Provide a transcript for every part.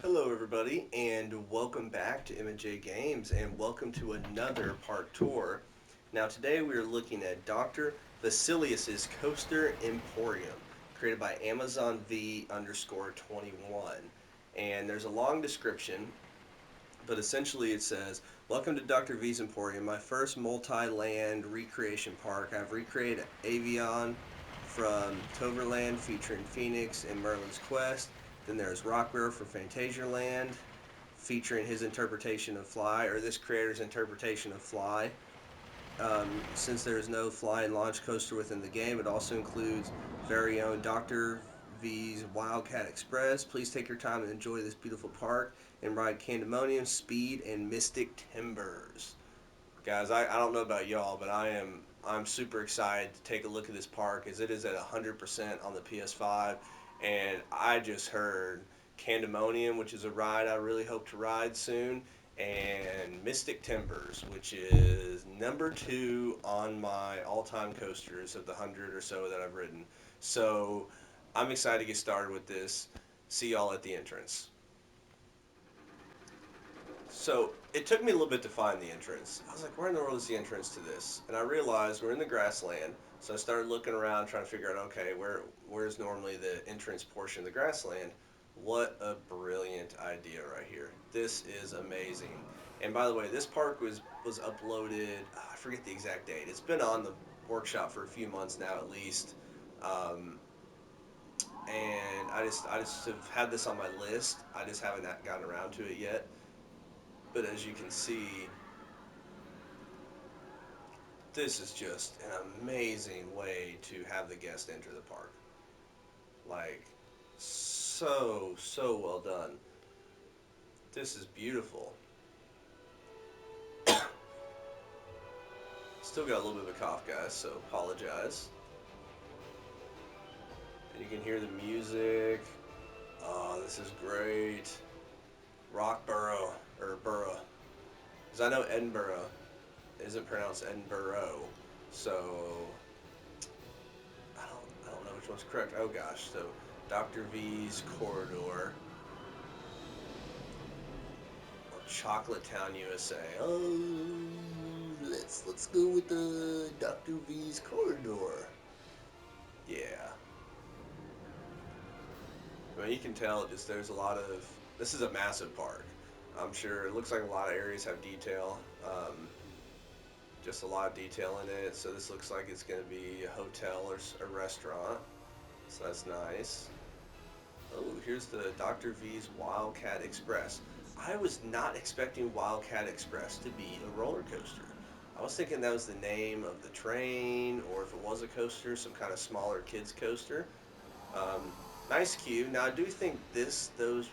Hello, everybody, and welcome back to M&J Games, and welcome to another park tour. Now, today we are looking at Dr. Vesalius's Coaster Emporium, created by Amazon V underscore 21. And there's a long description, but essentially it says, "Welcome to Dr. V's Emporium, my first multi-land recreation park. I've recreated Avion from Toverland featuring Phoenix and Merlin's Quest. Then there's Rockville for Fantasialand featuring his interpretation of Fly, or this creator's interpretation of Fly. Since there is no fly and launch coaster within the game, it also includes very own Dr. V's Wildcat Express. Please take your time and enjoy this beautiful park and ride Candemonium, Speed, and Mystic Timbers." Guys, I don't know about y'all, but I'm super excited to take a look at this park as it is at 100% on the PS5, and I just heard Candemonium, which is a ride I really hope to ride soon, and Mystic Timbers, which is number two on my all-time coasters of the 100 or so that I've ridden. So I'm excited to get started with this. See y'all at the entrance. So it took me a little bit to find the entrance. I was like, where in the world is the entrance to this? And I realized we're in the grassland. So I started looking around trying to figure out, okay, where's normally the entrance portion of the grassland? What a brilliant idea right here. This is amazing. And by the way, this park was uploaded, I forget the exact date. It's been on the workshop for a few months now at least. Um, and I just have had this on my list. I just haven't gotten around to it yet. But as you can see, this is just an amazing way to have the guest enter the park. Like, so well done. This is beautiful. Still got a little bit of a cough, guys, so apologize. And you can hear the music. Oh, this is great. Rockborough, or Borough. Because I know Edinburgh isn't pronounced Edinburgh. So, I don't know which one's correct. Oh gosh, so Dr. V's Corridor, or Chocolate Town, USA. Oh, let's go with the Dr. V's Corridor. Yeah. I mean, you can tell just there's a lot of. This is a massive park. I'm sure it looks like a lot of areas have detail. Just a lot of detail in it. So this looks like it's going to be a hotel or a restaurant. So that's nice. Oh, here's the Dr. V's Wildcat Express. I was not expecting Wildcat Express to be a roller coaster. I was thinking that was the name of the train, or if it was a coaster, some kind of smaller kids coaster. Um, Nice cue. Now I do think those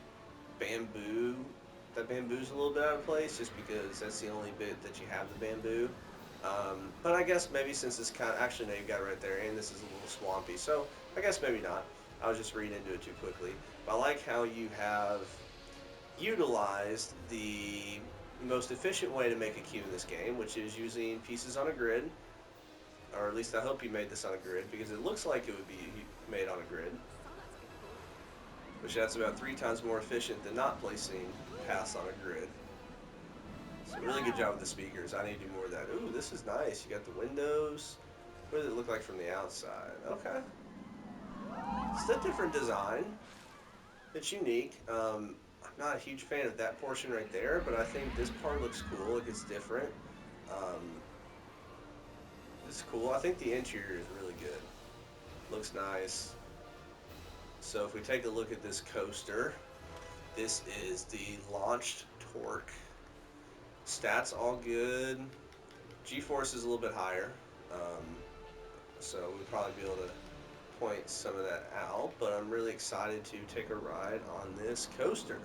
bamboo, that bamboo's a little bit out of place, just because that's the only bit that you have the bamboo. But I guess maybe since it's kind of, actually no, you got it right there, and this is a little swampy, so I guess maybe not. I was just reading into it too quickly. But I like how you have utilized the most efficient way to make a cue in this game, which is using pieces on a grid, or at least I hope you made this on a grid, because it looks like it would be made on a grid, which that's about 3 times more efficient than not placing paths on a grid. So really good job with the speakers. I need to do more of that. Ooh, this is nice. You got the windows. What does it look like from the outside? Okay. It's a different design. It's unique. I'm not a huge fan of that portion right there, but I think this part looks cool. Like it's different. Um, it's cool. I think the interior is really good. Looks nice. So if we take a look at this coaster, this is the launched torque. Stats all good. G-force is a little bit higher, um, so we'll probably be able to point some of that out. But I'm really excited to take a ride on this coaster.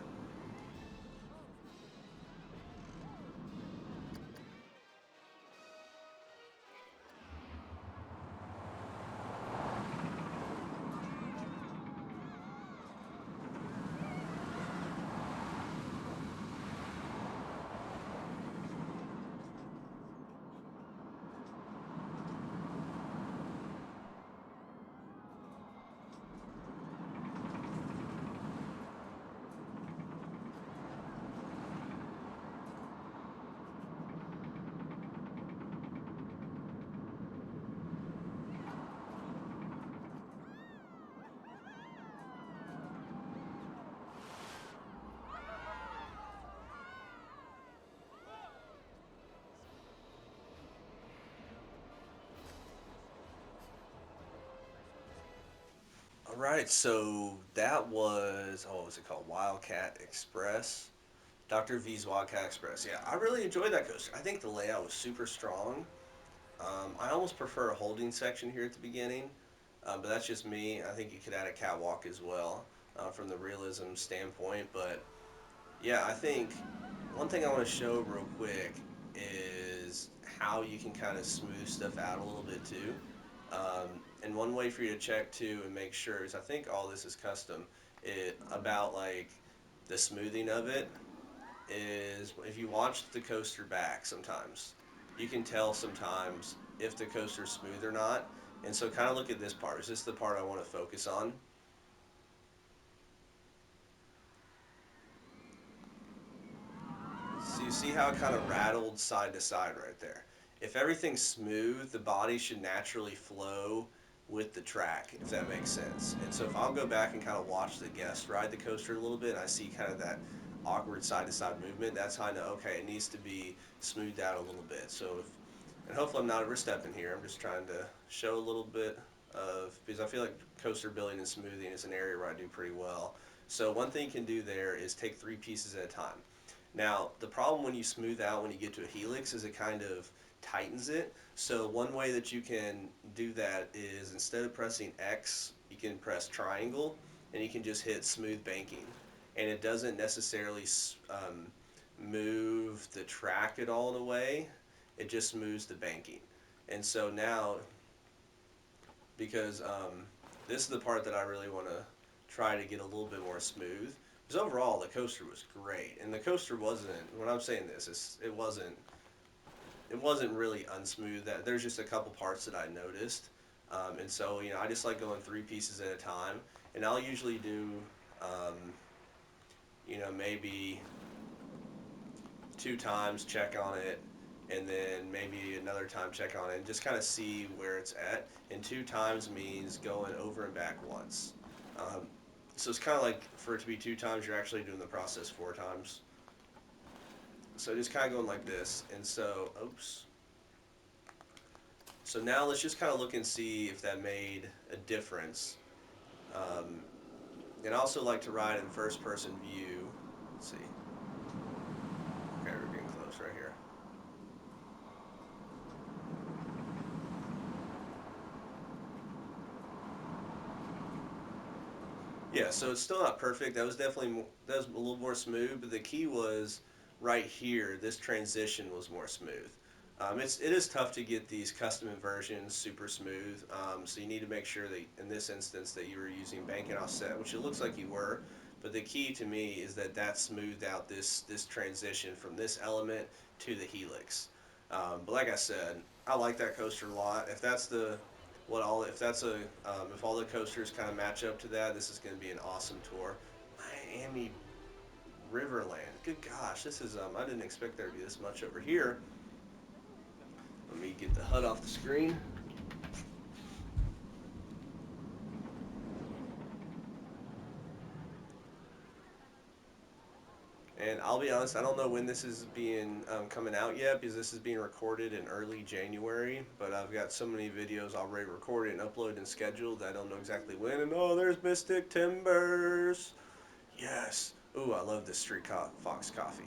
right, so that was, oh, what was it called? Wildcat Express. Dr. V's Wildcat Express. Yeah, I really enjoyed that coaster. I think the layout was super strong. I almost prefer a holding section here at the beginning, but that's just me. I think you could add a catwalk as well from the realism standpoint. But yeah, I think one thing I want to show real quick is how you can kind of smooth stuff out a little bit too. And one way for you to check too and make sure is I think all this is custom. About like the smoothing of it is if you watch the coaster back sometimes, you can tell sometimes if the coaster's smooth or not. And so kind of look at this part. Is this the part I want to focus on? So you see how it kind of rattled side to side right there. If everything's smooth, the body should naturally flow with the track, if that makes sense. And so if I'll go back and kind of watch the guest ride the coaster a little bit, and I see kind of that awkward side to side movement, that's how I know, okay, it needs to be smoothed out a little bit. So if, and hopefully I'm not overstepping here, I'm just trying to show a little bit of, because I feel like coaster building and smoothing is an area where I do pretty well. So one thing you can do there is take three pieces at a time. Now, the problem when you smooth out when you get to a helix is it kind of tightens it. So one way that you can do that is instead of pressing X, you can press triangle and you can just hit smooth banking. And it doesn't necessarily move the track at all in a way, it just moves the banking. And so now, because this is the part that I really want to try to get a little bit more smooth. Because overall, the coaster was great, and the coaster wasn't. When I'm saying this, it wasn't. It wasn't really unsmooth. That there's just a couple parts that I noticed, and so I just like going three pieces at a time, and I'll usually do, um, maybe two times check on it, and then maybe another time check on it, and just kind of see where it's at. And two times means going over and back once. Um, so it's kind of like for it to be two times, you're actually doing the process four times. So just kind of going like this, and so oops. So now let's just kind of look and see if that made a difference. Um, and I also like to ride in first person view. Let's see. Okay, we're getting close right here. Yeah, so it's still not perfect. That was definitely that was a little more smooth, but the key was right here. This transition was more smooth. It is tough to get these custom inversions super smooth. So you need to make sure that in this instance that you were using bank and offset, which it looks like you were. But the key to me is that smoothed out this transition from this element to the helix. But like I said, I like that coaster a lot. If that's the what all if that's a if all the coasters kind of match up to that, this is going to be an awesome tour. Miami Riverland. Good gosh, this is I didn't expect there to be this much over here. Let me get the HUD off the screen. And I'll be honest, I don't know when this is being coming out yet because this is being recorded in early January. But I've got so many videos already recorded and uploaded and scheduled that I don't know exactly when. And oh, there's Mystic Timbers. Yes. Ooh, I love this Fox coffee.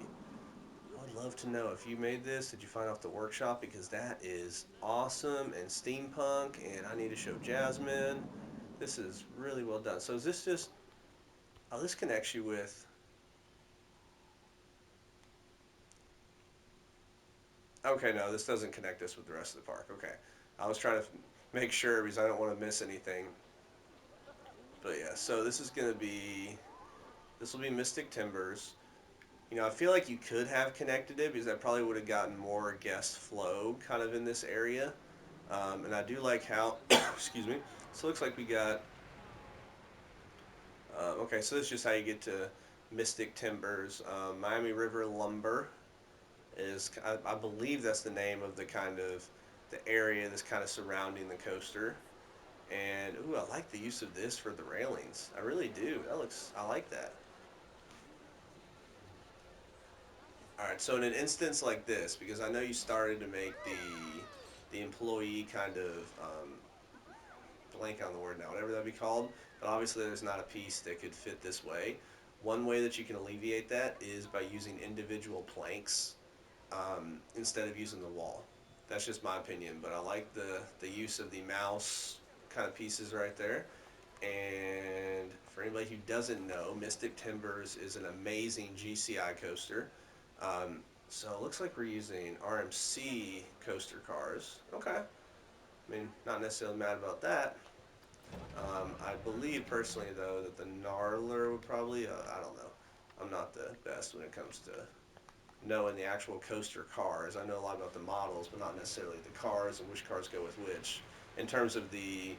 I would love to know if you made this, did you find off the workshop? Because that is awesome and steampunk, and I need to show Jasmine. This is really well done. So is this just, oh, this connects you with, okay, no, this doesn't connect us with the rest of the park. Okay. I was trying to make sure because I don't want to miss anything. But yeah, so this will be Mystic Timbers. I feel like you could have connected it because I probably would have gotten more guest flow kind of in this area. And I do like how, excuse me. So it looks like we got, okay, so this is just how you get to Mystic Timbers. Miami River Lumber is, I believe that's the name of the kind of, the area that's kind of surrounding the coaster. And, ooh, I like the use of this for the railings. I really do. I like that. All right, so in an instance like this, because I know you started to make the employee kind of blank on the word now, whatever that be called. But obviously, there's not a piece that could fit this way. One way that you can alleviate that is by using individual planks instead of using the wall. That's just my opinion, but I like the use of the mouse kind of pieces right there. And for anybody who doesn't know, Mystic Timbers is an amazing GCI coaster. Um, so it looks like we're using RMC coaster cars. Okay. I mean, not necessarily mad about that. I believe personally, though, that the Gnarler would probably, I don't know. I'm not the best when it comes to knowing the actual coaster cars. I know a lot about the models, but not necessarily the cars and which cars go with which. In terms of the,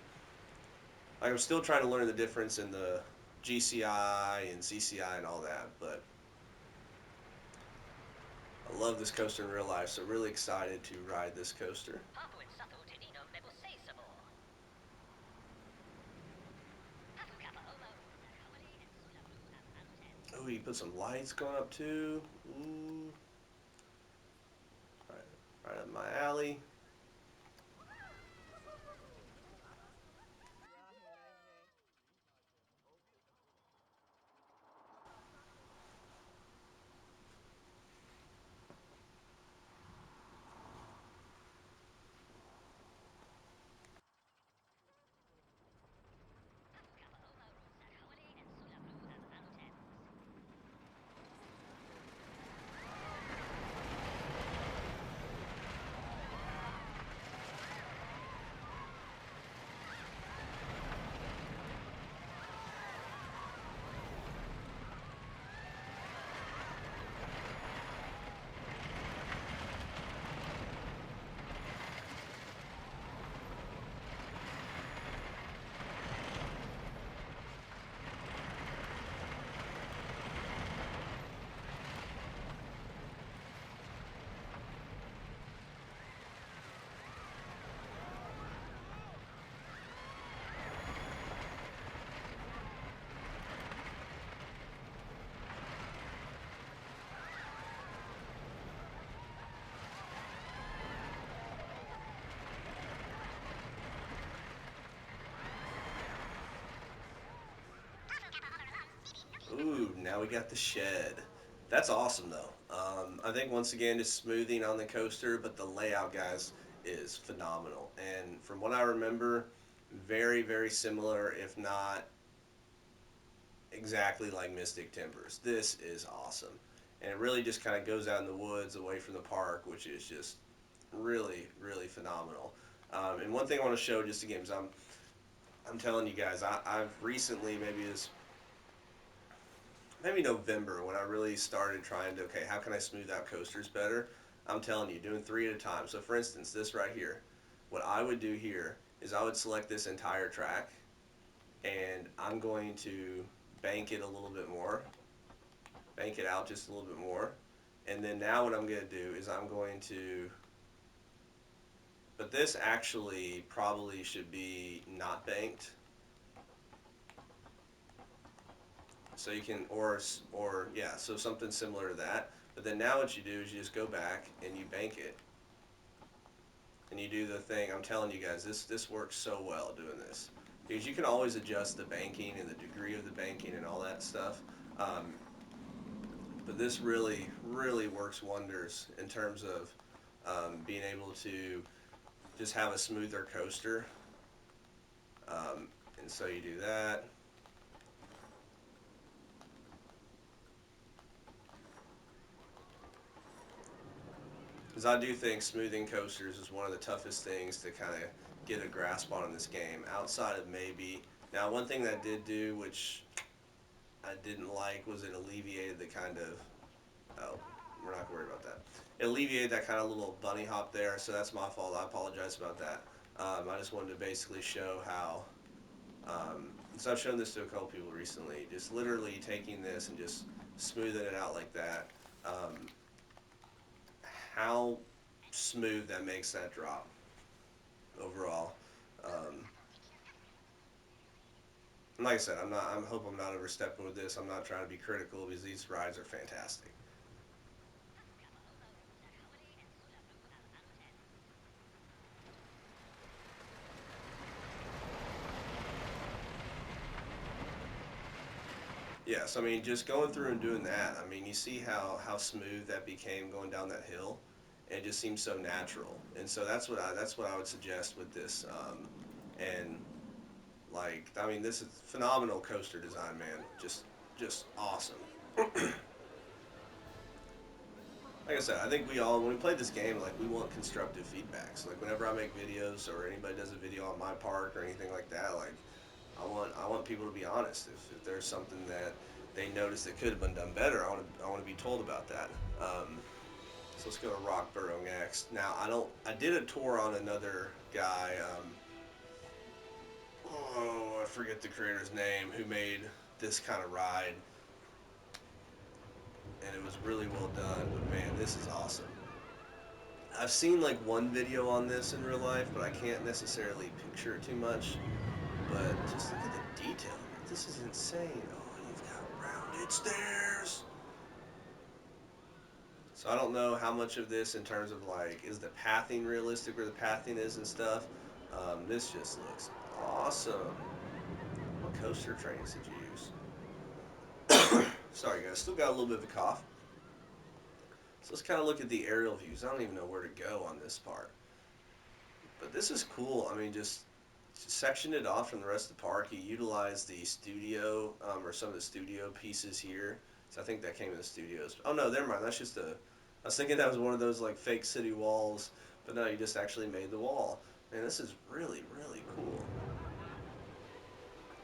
I'm still trying to learn the difference in the GCI and CCI and all that, but I love this coaster in real life, so really excited to ride this coaster. Oh, you put some lights going up too. Ooh, right, right up my alley. Ooh, now we got the shed. That's awesome though. I think once again, just smoothing on the coaster, but the layout, guys, is phenomenal. And from what I remember, very, very similar, if not exactly like Mystic Timbers. This is awesome. And it really just kind of goes out in the woods away from the park, which is just really, really phenomenal. And one thing I want to show just again, because I'm telling you guys, I've recently, maybe November, when I really started trying to, okay, how can I smooth out coasters better? I'm telling you, doing three at a time. So for instance, this right here, what I would do here is I would select this entire track and I'm going to bank it a little bit more, bank it out just a little bit more. And then now what I'm going to do is I'm going to, but this actually probably should be not banked. So you can, or yeah, so something similar to that. But then now what you do is you just go back and you bank it and you do the thing. I'm telling you guys, this works so well doing this because you can always adjust the banking and the degree of the banking and all that stuff. Um, but this really works wonders in terms of being able to just have a smoother coaster. Um, and so you do that. Because I do think smoothing coasters is one of the toughest things to kind of get a grasp on in this game. Outside of maybe now, one thing that I did do, which I didn't like, was it alleviated the kind of, oh, we're not gonna worry about that. It alleviated that kind of little bunny hop there, so that's my fault. I apologize about that. I just wanted to basically show how. So I've shown this to a couple people recently. Just literally taking this and just smoothing it out like that. Um, how smooth that makes that drop overall. Um, and like I said, I'm not. I hope I'm not overstepping with this. I'm not trying to be critical because these rides are fantastic. Yeah, so I mean, just going through and doing that, I mean, you see how smooth that became going down that hill. It just seems so natural, and so that's what I would suggest with this. And like, I mean, this is phenomenal coaster design, man. Just awesome. Like I said, I think we all when we play this game, like we want constructive feedbacks. Like whenever I make videos or anybody does a video on my park or anything like that, like I want people to be honest. If there's something that they notice that could have been done better, I want to be told about that. So let's go to Rockborough next. Now I did a tour on another guy. I forget the creator's name who made this kind of ride, and it was really well done. But man, this is awesome. I've seen like one video on this in real life, but I can't necessarily picture it too much. But just look at the detail. This is insane. Oh, you've got rounded stairs. So I don't know how much of this in terms of like is the pathing realistic where the pathing is and stuff. This just looks awesome. What coaster trains did you use? Sorry guys, still got a little bit of a cough. So let's kind of look at the aerial views. I don't even know where to go on this part. But this is cool. I mean, just sectioned it off from the rest of the park. He utilized the studio or some of the studio pieces here. So I think that came in the studios. Oh no, never mind. That's just a. I was thinking that was one of those like fake city walls, but no, you just actually made the wall. Man, this is really really cool.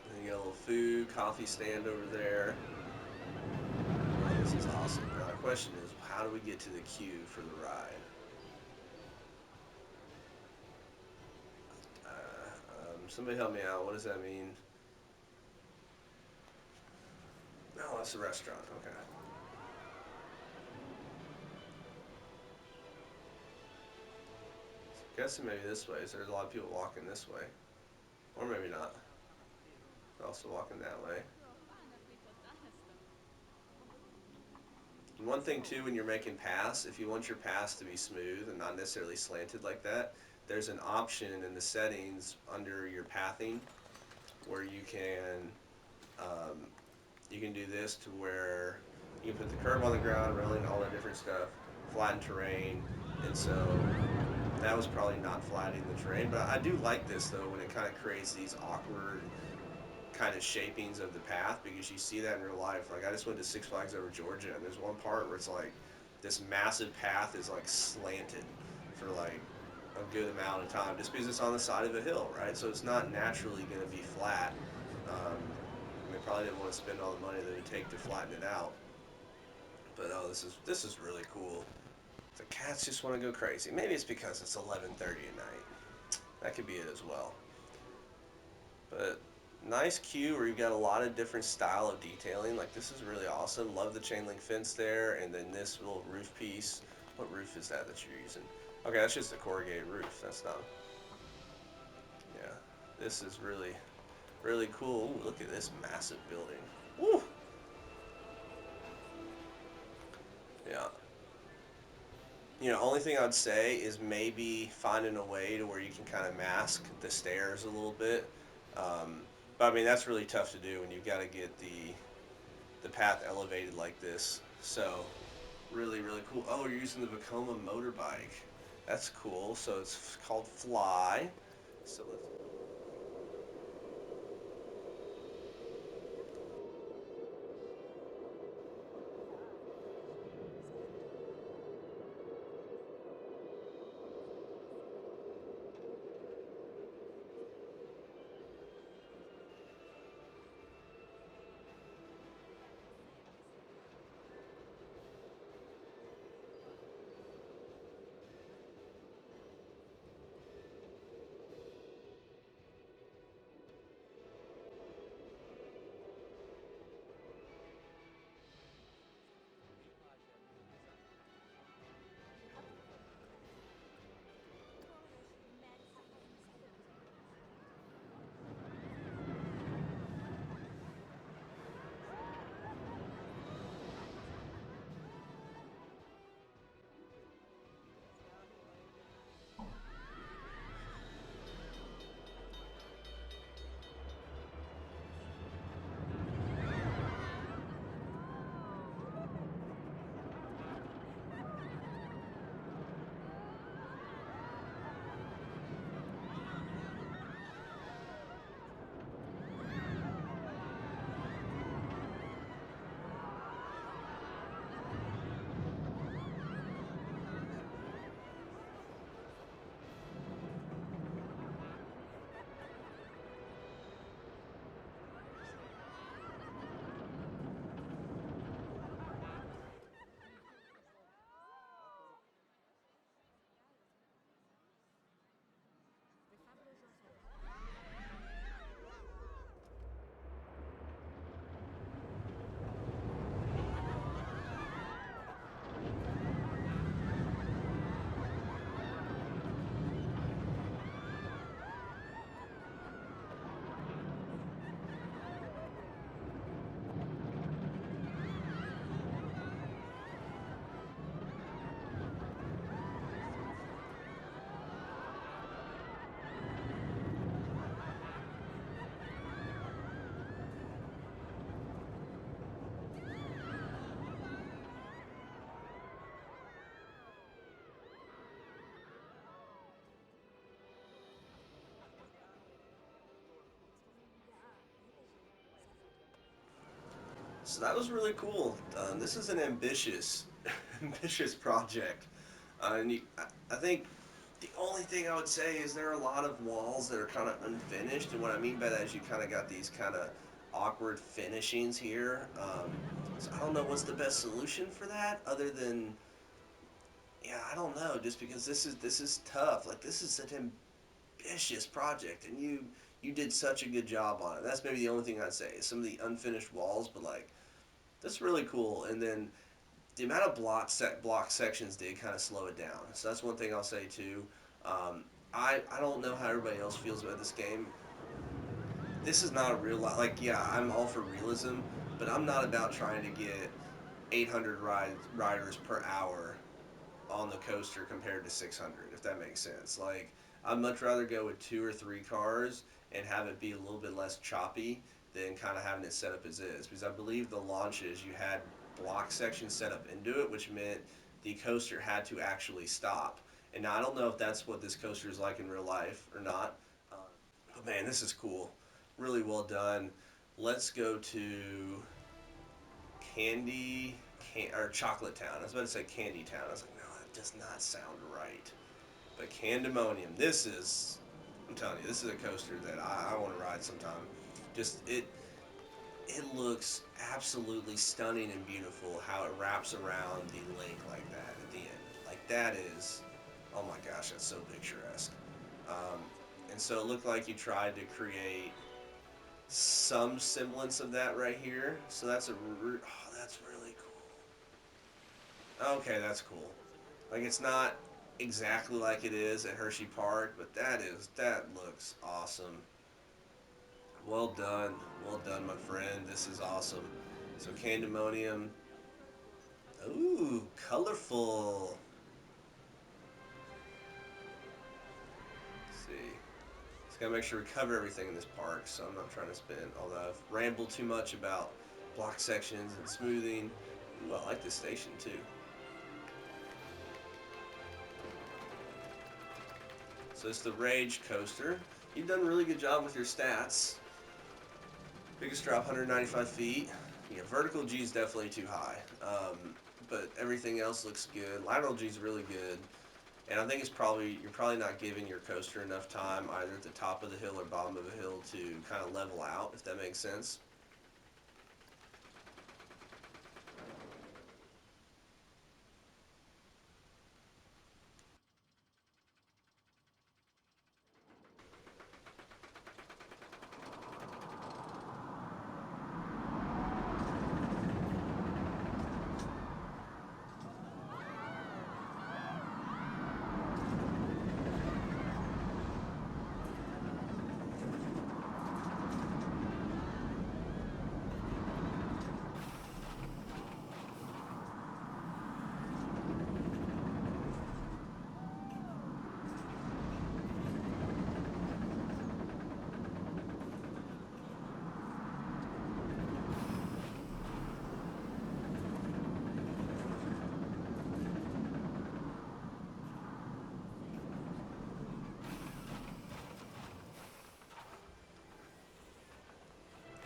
And you got a little food, coffee stand over there. Oh, this is awesome. Now the question is, how do we get to the queue for the ride? Somebody help me out. What does that mean? No, that's a restaurant. Okay. Guessing maybe this way. So there's a lot of people walking this way, or maybe not. They're also walking that way. And one thing too, when you're making paths, if you want your paths to be smooth and not necessarily slanted like that, there's an option in the settings under your pathing where um, you can do this to where you can put the curb on the ground, railing, all that different stuff, flatten terrain, and so that was probably not flattening the terrain. But I do like this though when it kind of creates these awkward kind of shapings of the path because you see that in real life. Like I just went to Six Flags Over Georgia, and there's one part where it's like this massive path is like slanted for like a good amount of time just because it's on the side of a hill, right? So it's not naturally going to be flat. They probably didn't want to spend all the money that it would take to flatten it out. But oh, this is really cool. The cats just want to go crazy. Maybe it's because it's 11:30 at night. That could be it as well. But nice queue where you've got a lot of different style of detailing. Like this is really awesome. Love the chain link fence there, and then this little roof piece. What roof is that you're using? Okay, that's just a corrugated roof. That's not. Yeah, this is really really cool. Ooh, look at this massive building. Woo! Yeah. Only thing I'd say is maybe finding a way to where you can kind of mask the stairs a little bit. Um, but I mean, that's really tough to do when you've got to get the path elevated like this. So really, really cool. Oh, you're using the Vekoma motorbike. That's cool. So it's called F.L.Y. So let's. So that was really cool. This is an ambitious, ambitious project. I think the only thing I would say is there are a lot of walls that are kind of unfinished, and what I mean by that is you kind of got these kind of awkward finishings here. So I don't know what's the best solution for that, other than yeah, I don't know. Just because this is tough. Like this is an ambitious project, and you did such a good job on it. That's maybe the only thing I'd say. Some of the unfinished walls, but like that's really cool. And then the amount of block sections did kind of slow it down. So that's one thing I'll say too. Um, I don't know how everybody else feels about this game. This is not a real lot. Like yeah, I'm all for realism, but I'm not about trying to get 800 riders per hour on the coaster compared to 600, if that makes sense. Like, I'd much rather go with two or three cars and have it be a little bit less choppy than kind of having it set up as is. Because I believe the launches, you had block sections set up into it, which meant the coaster had to actually stop. And now I don't know if that's what this coaster is like in real life or not. Uh, but man, this is cool. Really well done. Let's go to Candy or Chocolate Town. I was about to say Candy Town. I was like, no, that does not sound right. But Candemonium, this is, I'm telling you, this is a coaster that I want to ride sometime. Just it looks absolutely stunning and beautiful how it wraps around the lake like that at the end. Like that is, oh my gosh, that's so picturesque. Um, and so it looked like you tried to create some semblance of that right here. So that's oh, that's really cool. Okay, that's cool. Like it's not exactly like it is at Hershey Park, but that looks awesome. Well done, my friend. This is awesome. So Candemonium, ooh, colorful. Let's see, just gotta make sure we cover everything in this park. So I'm not trying to spin. Although I've rambled too much about block sections and smoothing. Ooh, I like this station too. So it's the Rage Coaster. You've done a really good job with your stats. Biggest drop, 195 feet. Yeah, vertical G is definitely too high. But everything else looks good. Lateral G is really good. And I think it's probably, you're probably not giving your coaster enough time either at the top of the hill or bottom of the hill to kind of level out, if that makes sense.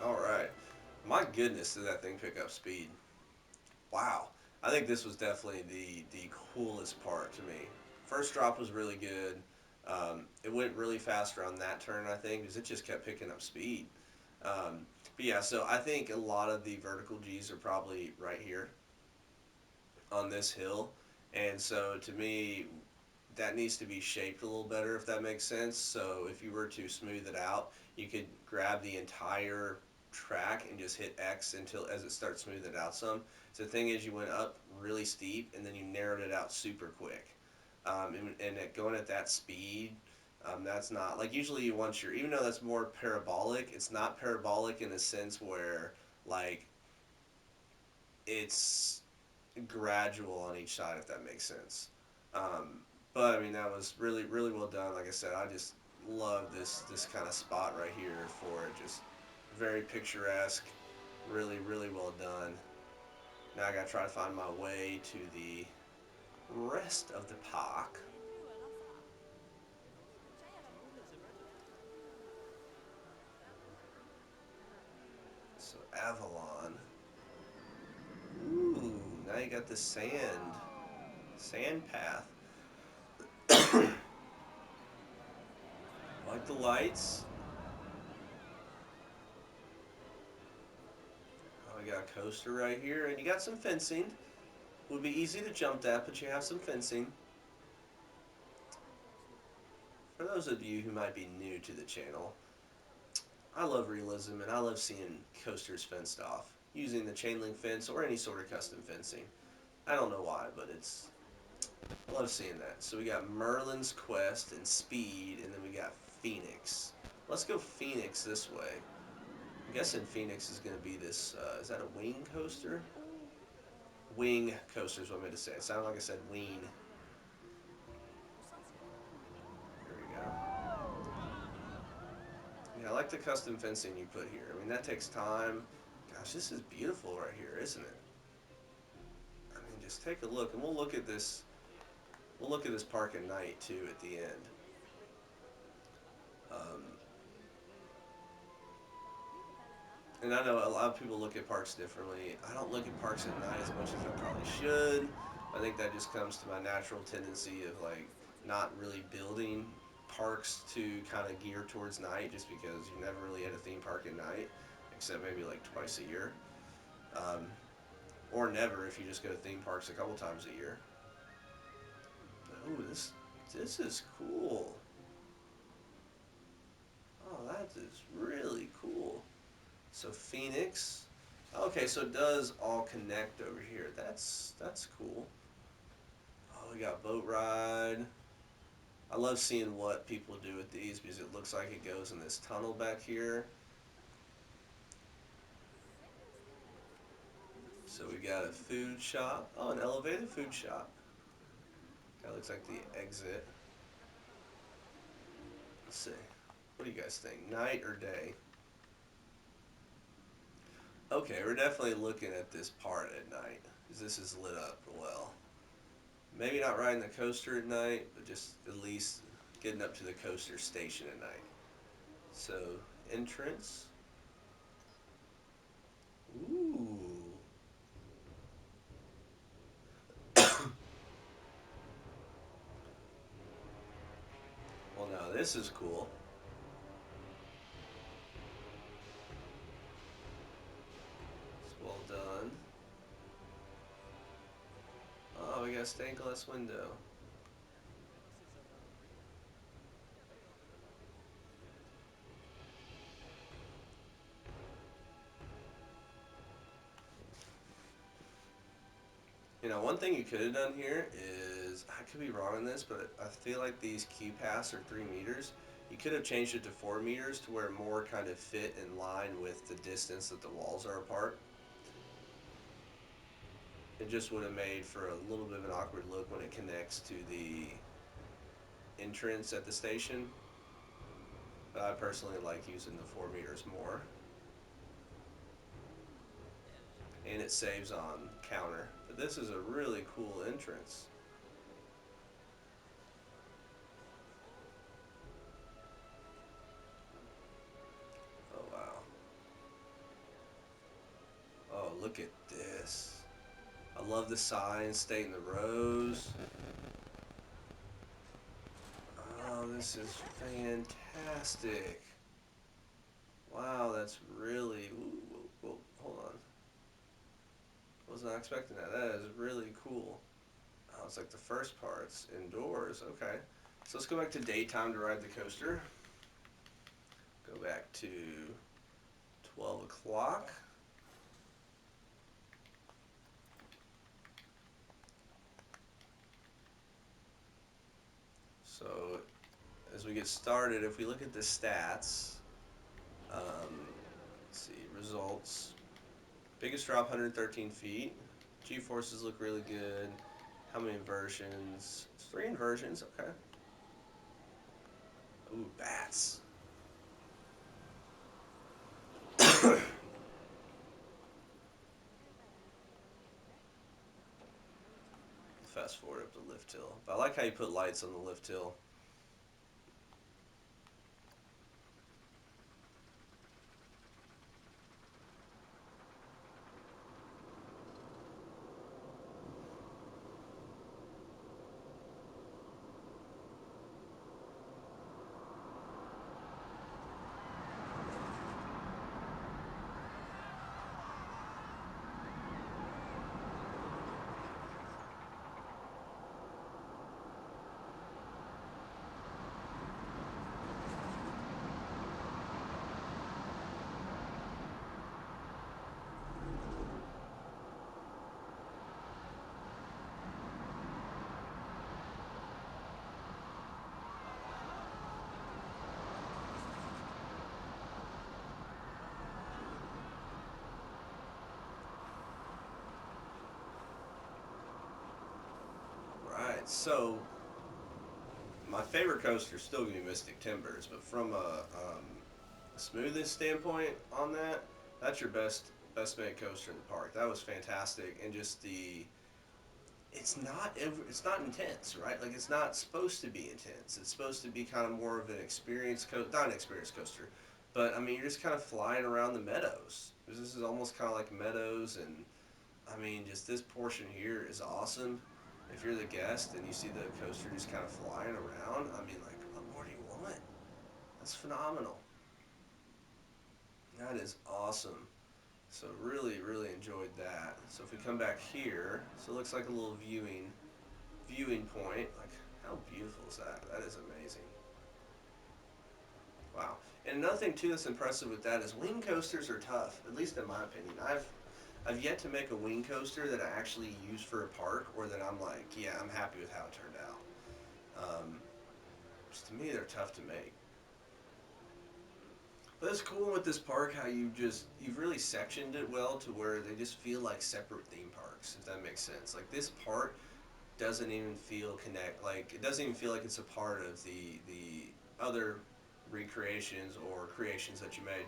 All right. My goodness, did that thing pick up speed? Wow. I think this was definitely the coolest part to me. First drop was really good. It went really fast around that turn, I think, because it just kept picking up speed. But yeah, so I think a lot of the vertical G's are probably right here on this hill. And so to me, that needs to be shaped a little better, if that makes sense. So if you were to smooth it out, you could grab the entire track and just hit X until as it starts smoothing it out some. So the thing is, you went up really steep and then you narrowed it out super quick. Going at that speed, that's not like usually you want your, even though that's more parabolic, it's not parabolic in a sense where like it's gradual on each side, if that makes sense. Um, but I mean, that was really, really well done. Like I said, I just love this kind of spot right here for it. Just very picturesque, really, really well done. Now I gotta try to find my way to the rest of the park. So Avalon. you got this sand path. Like the lights. Oh, we got a coaster right here, and you got some fencing. Would be easy to jump that, but you have some fencing. For those of you who might be new to the channel, I love realism and I love seeing coasters fenced off using the chain link fence or any sort of custom fencing. I don't know why, but I love seeing that. So we got Merlin's Quest and Speed, and then we got Phoenix. Let's go Phoenix this way. I'm guessing Phoenix is going to be this, is that a wing coaster? Wing coaster is what I meant to say. It sounded like I said wing. There we go. Yeah, I like the custom fencing you put here. I mean, that takes time. Gosh, this is beautiful right here, isn't it? I mean, just take a look, and we'll look at this. We'll look at this park at night too at the end. Um, and I know a lot of people look at parks differently. I don't look at parks at night as much as I probably should. I think that just comes to my natural tendency of like not really building parks to kind of gear towards night, just because you never really had a theme park at night, except maybe like twice a year. Um, or never if you just go to theme parks a couple times a year. Oh, this is cool. Oh, that is really cool. So Phoenix. Okay, so it does all connect over here. That's cool. Oh, we got boat ride. I love seeing what people do with these because it looks like it goes in this tunnel back here. So we got a food shop. Oh, an elevated food shop. That looks like the exit. Let's see. What do you guys think? Night or day? Okay, we're definitely looking at this part at night because this is lit up well. Maybe not riding the coaster at night, but just at least getting up to the coaster station at night. So, entrance. Ooh. Well, now this is cool. It's well done. Oh, we got a stained glass window. You know, one thing you could have done here is, I could be wrong on this, but I feel like these Q pass are 3 meters. You could have changed it to 4 meters to where more kind of fit in line with the distance that the walls are apart. It just would have made for a little bit of an awkward look when it connects to the entrance at the station. But I personally like using the 4 meters more. And it saves on counter. But this is a really cool entrance. Oh wow. Oh, look at this. I love the signs, stay in the rows. Oh, this is fantastic. Wow, that's really. Ooh, hold on. Was not expecting that. That is really cool. Oh, it's like the first part's indoors. Okay. So let's go back to daytime to ride the coaster. Go back to 12 o'clock. So as we get started, if we look at the stats, let's see, results. Biggest drop, 113 feet. G-forces look really good. How many inversions? 3 inversions, okay. Ooh, bats. Fast forward up the lift hill. But I like how you put lights on the lift hill. So my favorite coaster is still gonna be Mystic Timbers, but from a smoothness standpoint on that, that's your best made coaster in the park. That was fantastic, and just the it's not intense, right? Like it's not supposed to be intense. It's supposed to be kind of more of an experience not an experience coaster, but I mean you're just kind of flying around the meadows. This is almost kind of like meadows, and I mean just this portion here is awesome. If you're the guest and you see the coaster just kind of flying around, I mean like what more do you want? That's phenomenal. That is awesome. So really enjoyed that. So if we come back here, so it looks like a little viewing point. Like how beautiful is that? That is amazing. Wow. And another thing too that's impressive with that is wing coasters are tough, at least in my opinion. I've yet to make a wing coaster that I actually use for a park or that I'm like, yeah, I'm happy with how it turned out. Just to me, they're tough to make. But it's cool with this park how you've really sectioned it well to where they just feel like separate theme parks, if that makes sense. Like this part doesn't even feel connect like it doesn't even feel like it's a part of the other recreations or creations that you made.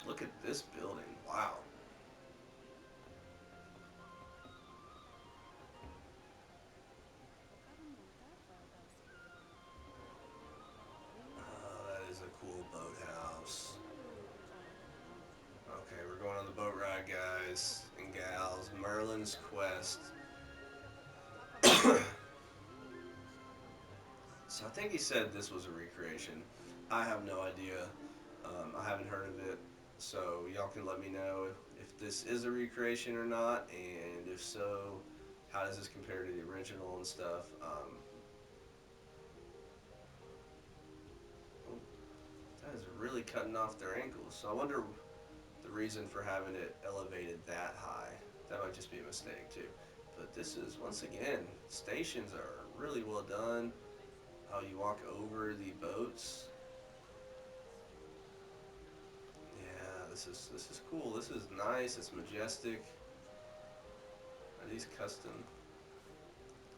Look at this building. Wow. That is a cool boathouse. Okay, we're going on the boat ride, guys and gals. Merlin's Quest. So I think he said this was a recreation. I have no idea. I haven't heard of it. So y'all can let me know if this is a recreation or not, and if so, how does this compare to the original and stuff. Oh, that is really cutting off their ankles. So I wonder the reason for having it elevated that high. That might just be a mistake too. But this is once again, stations are really well done. How you walk over the boats. Yeah, this is cool. This is nice. It's majestic. Are these custom?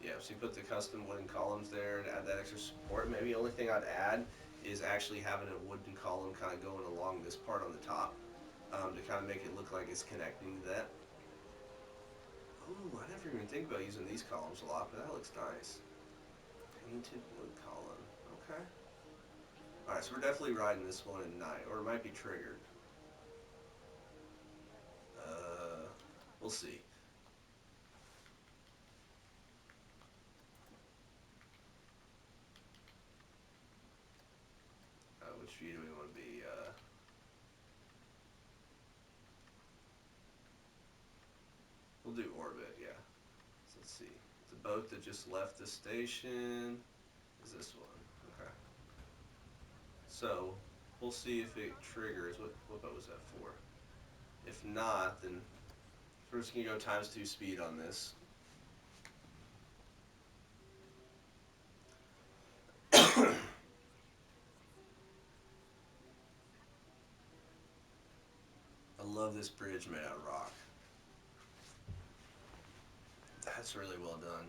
Yeah, so you put the custom wooden columns there to add that extra support. Maybe the only thing I'd add is actually having a wooden column kind of going along this part on the top to kind of make it look like it's connecting to that. Ooh, I never even think about using these columns a lot, but that looks nice. Painted wood column. Okay. All right, so we're definitely riding this one at night, or it might be triggered. Uh, we'll see. Which view do we want to be? We'll do orbit, yeah. So let's see. The boat that just left the station is this one. Okay. So we'll see if it triggers. What boat was that for? If not, then we're just gonna go times two speed on this. I love this bridge made out of rock. That's really well done.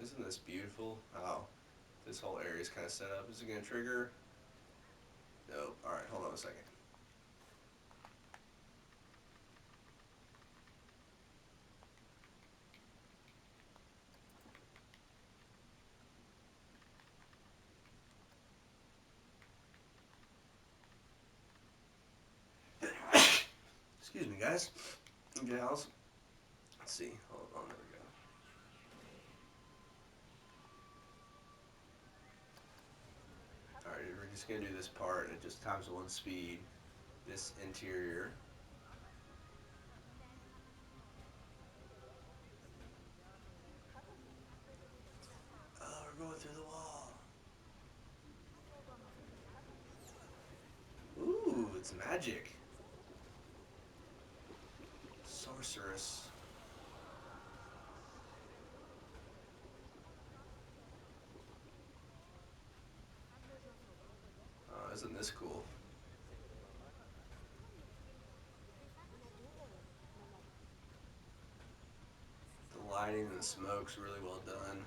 Isn't this beautiful? How this whole area is kind of set up. Is it gonna trigger? Nope. All right, hold on a second. Excuse me, guys and gals. Let's see. Hold on. There we go. just gonna do this part at just times one speed. This interior. Oh, we're going through the wall. Ooh, it's magic. Sorceress. Oh, isn't this cool? The lighting and the smoke's really well done.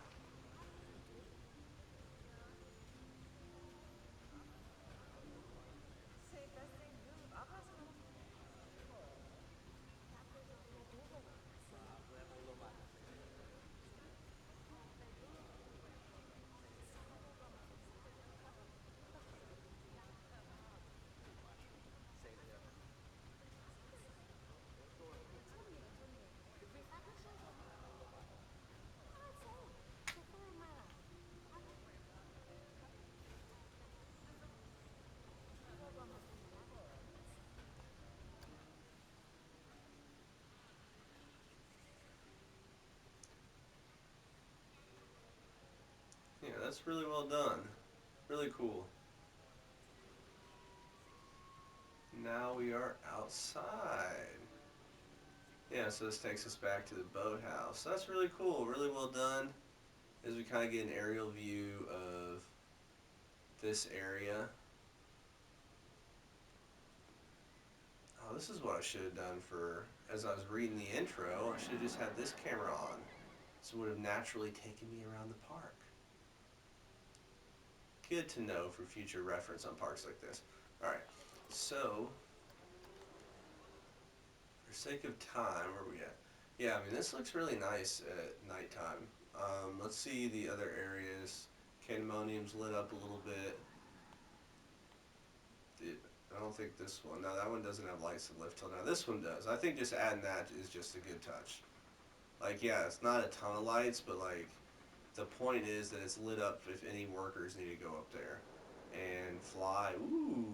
Yeah, that's really well done. Really cool. Now we are outside. Yeah, so this takes us back to the boathouse. That's really cool. Really well done. As we kind of get an aerial view of this area. Oh, this is what I should have done for, as I was reading the intro, I should have just had this camera on. So it would have naturally taken me around the park. Good to know for future reference on parks like this. Alright, so, for sake of time, where are we at? Yeah, I mean, this looks really nice at nighttime. Let's see the other areas. Candemonium's lit up a little bit. I don't think this one, no, that one doesn't have lights that lift till now. This one does. I think just adding that is just a good touch. Like, yeah, it's not a ton of lights, but like, the point is that it's lit up if any workers need to go up there. And fly, ooh,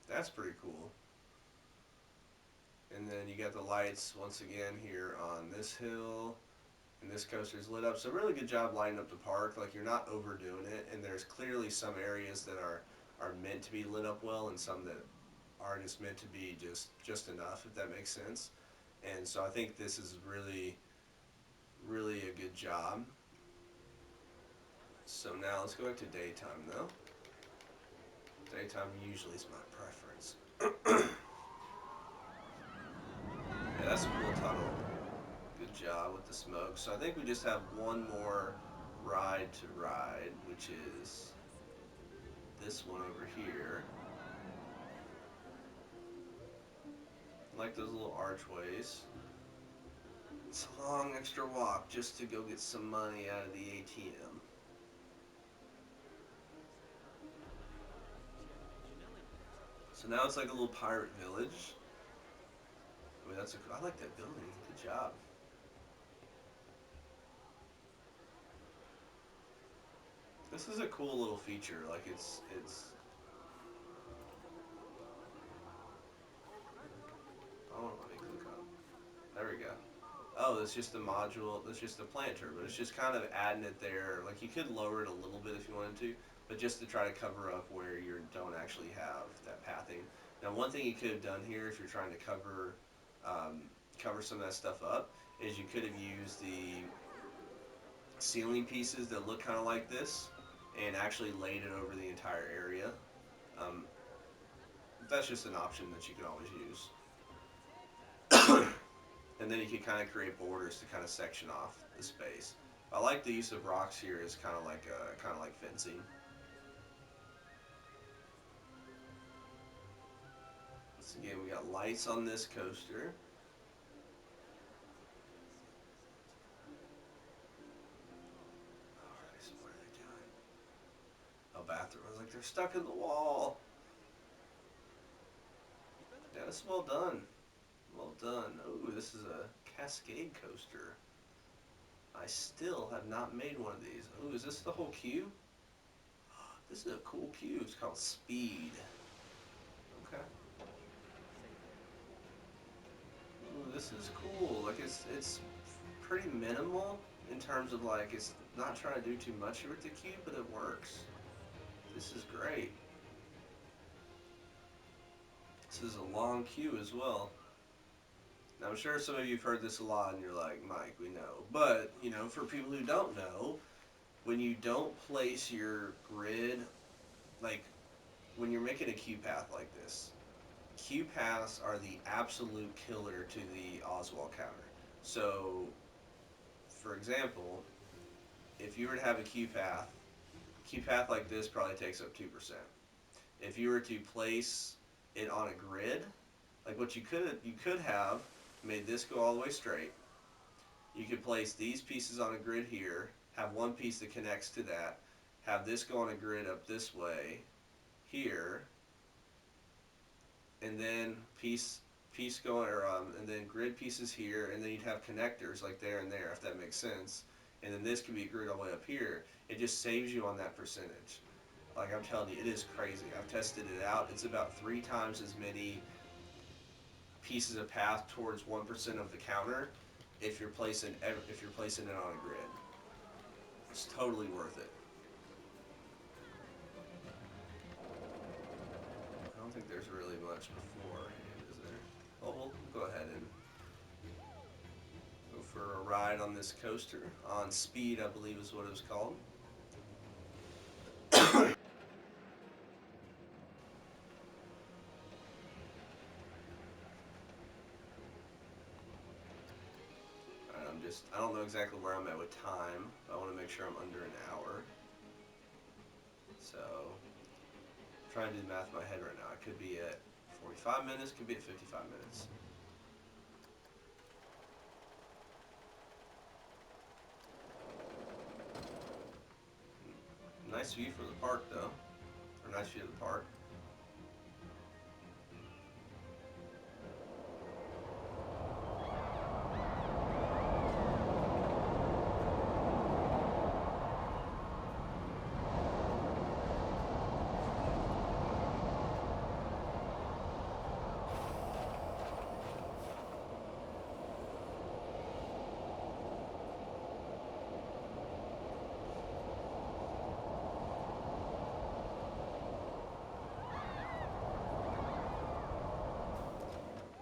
that's pretty cool. And then you got the lights once again here on this hill, and this coaster's lit up. So really good job lighting up the park. Like, you're not overdoing it, and there's clearly some areas that are meant to be lit up well, and some that are just meant to be just enough, if that makes sense. And so I think this is really a good job. So now let's go back to daytime though. Daytime usually is my preference. Yeah, that's a cool tunnel. Good job with the smoke. So I think we just have one more ride to ride, which is this one over here. I like those little archways. It's a long extra walk just to go get some money out of the ATM. So now it's like a little pirate village. I mean, I like that building. Good job. This is a cool little feature. Like, it's. Oh, let me click on. There we go. Oh, it's just a module. It's just a planter, but it's just kind of adding it there. Like, you could lower it a little bit if you wanted to, but just to try to cover up where you don't actually have that pathing. Now, one thing you could have done here, if you're trying to um, cover some of that stuff up, is you could have used the ceiling pieces that look kind of like this, and actually laid it over the entire area. Um, that's just an option that you can always use. And then you can kind of create borders to kind of section off the space. I like the use of rocks here as kind of like fencing. Once again, we got lights on this coaster. Alright, so what are they doing? A bathroom. I was like, they're stuck in the wall. Yeah, this is well done. Well done. Ooh, this is a Cascade coaster. I still have not made one of these. Ooh, is this the whole queue? This is a cool cube. It's called Speed. Okay. Ooh, this is cool. Like it's pretty minimal in terms of like it's not trying to do too much with the cube, but it works. This is great. This is a long queue as well. Now I'm sure some of you have heard this a lot and you're like, Mike, we know. But, for people who don't know, when you don't place your grid, like when you're making a queue path like this, queue paths are the absolute killer to the Oswald counter. So, for example, if you were to have a queue path like this probably takes up 2%. If you were to place it on a grid, like what you could have made this go all the way straight. You could place these pieces on a grid here, have one piece that connects to that, have this go on a grid up this way here, and then piece going or and then grid pieces here, and then you'd have connectors like there and there if that makes sense. And then this could be a grid all the way up here. It just saves you on that percentage. Like I'm telling you, it is crazy. I've tested it out. It's about 3 times as many pieces of path towards 1% of the counter if you're placing it on a grid. It's totally worth it. I don't think there's really much beforehand, is there? Well, we'll go ahead and go for a ride on this coaster on Speed, I believe is what it was called. I don't know exactly where I'm at with time, but I want to make sure I'm under an hour. So, I'm trying to do the math in my head right now. I could be at 45 minutes, could be at 55 minutes. Nice view from the park, though. Or nice view of the park.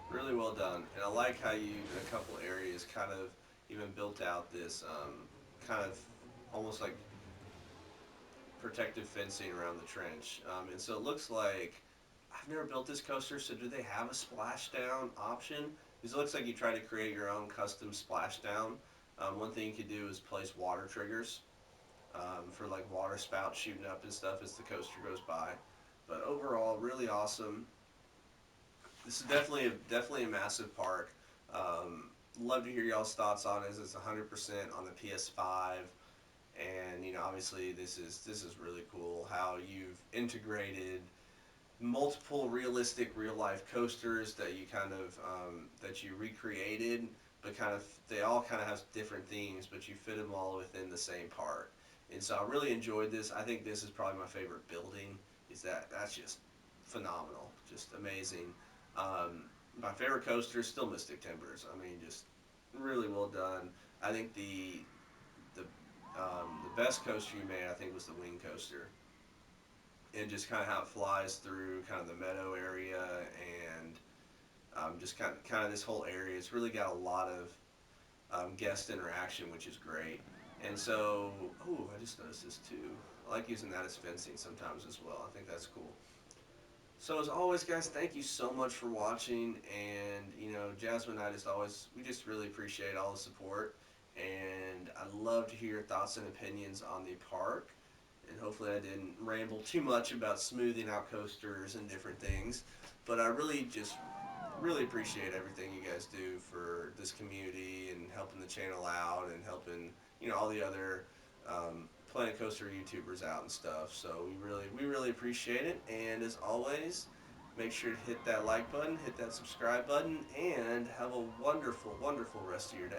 Really well done, and I like how you, in a couple areas, kind of even built out this kind of almost like protective fencing around the trench. And so it looks like I've never built this coaster. So do they have a splashdown option? Because it looks like you try to create your own custom splashdown. One thing you could do is place water triggers for like water spouts shooting up and stuff as the coaster goes by. But overall, really awesome. This is definitely a massive park. Love to hear y'all's thoughts on it. It's 100% on the PS5, and obviously this is really cool how you've integrated multiple realistic real life coasters that you kind of that you recreated, but kind of they all kind of have different themes, but you fit them all within the same park. And so I really enjoyed this. I think this is probably my favorite building. That's just phenomenal, just amazing. My favorite coaster is still Mystic Timbers. I mean, just really well done. I think the the best coaster you made, I think, was the wing coaster, and just kind of how it flies through kind of the meadow area and just kind of this whole area. It's really got a lot of guest interaction, which is great. And so, oh, I just noticed this too. I like using that as fencing sometimes as well. I think that's cool. So as always, guys, thank you so much for watching. And Jasmine and I we just really appreciate all the support. And I'd love to hear your thoughts and opinions on the park. And hopefully I didn't ramble too much about smoothing out coasters and different things. But I really appreciate everything you guys do for this community and helping the channel out and helping all the other Planet Coaster YouTubers out and stuff. So we really appreciate it. And as always, make sure to hit that like button, hit that subscribe button, and have a wonderful, wonderful rest of your day.